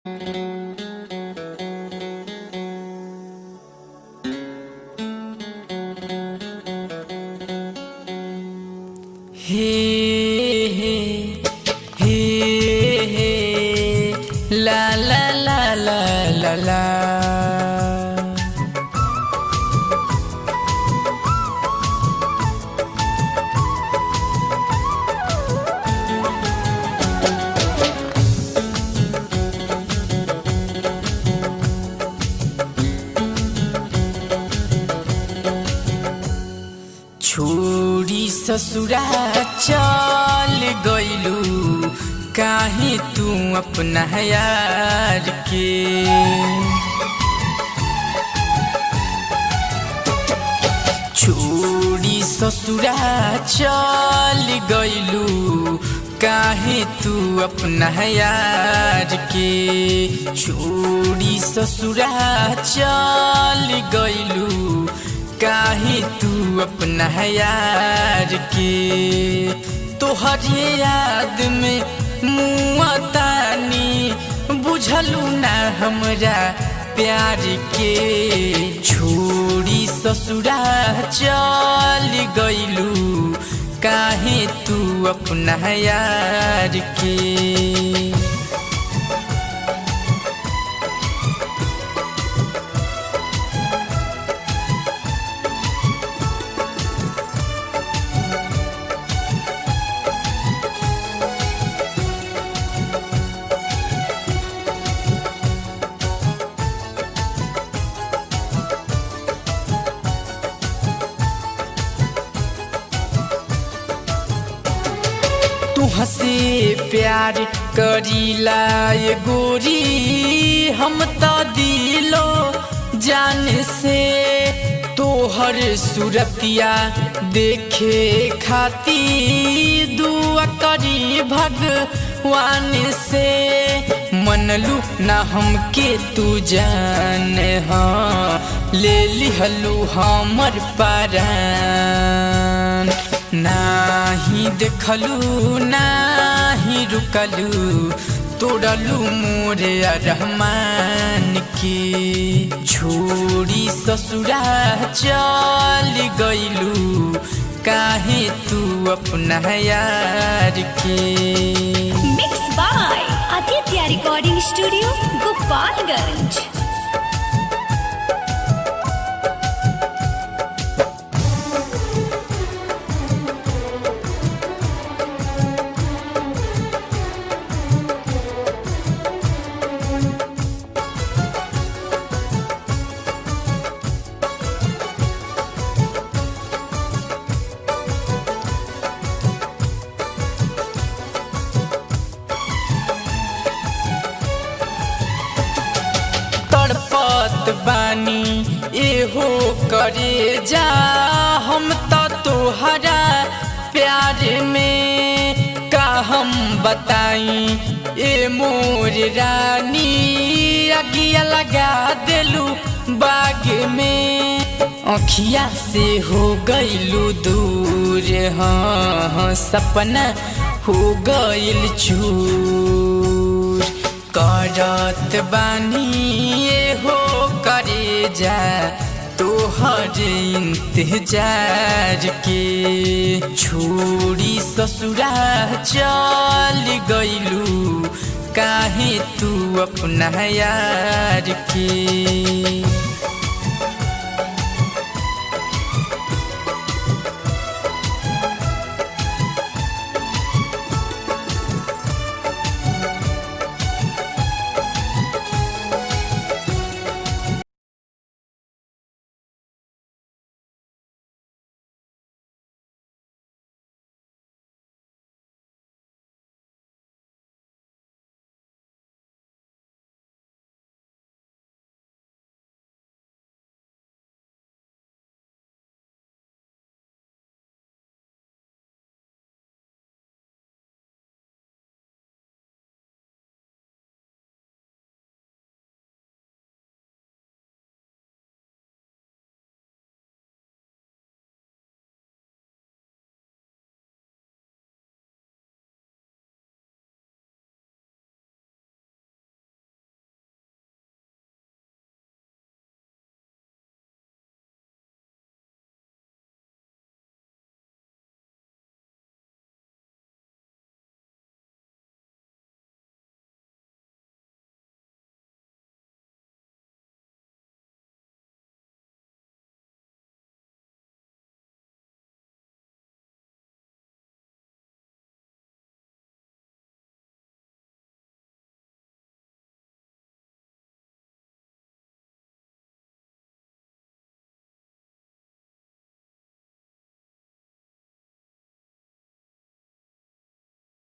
हे हे हे हे ला ला ला ला ला ला। छोड़ी ससुरा चल गइलू काहे तू अपना यार के। छोड़ी ससुरा चल गइलू काहे तू अपना यार के। छोड़ी ससुरा चल गइलू काहे तू अपना यार के। तोहरे याद में मुआ तानी बुझलू ना हमरा प्यार के। छोड़ी ससुरा चल गइलू काहे तू अपना यार के। तुहसे प्यार करीला ये गोरी हम तो दिलो जान से। तोहर सूरतिया देखे खाती दुआ करी भगवान से। मनलू ना हमके तू जान हाँ ले लिहलू हमर परान। नाही देखलू नाही रुकलू तोड़लू मोरे रहमान के। छोड़ी ससुरा चल गइलू काहे तू अपना यार के। Mix by Aditya recording studio Gopalganj. तड़पत बानी एहो करे जा हम तो तोहरा प्यार में। का हम बताई ए मोर रानी अगिया लगा देलू बाग में। अखिया से हो गइलू दूर हाँ सपना हो गइल चूर। करत बानी हो करे जा तोहर इंतजार के। छोड़ी ससुरा चल गइलू काहे तू अपना यार के।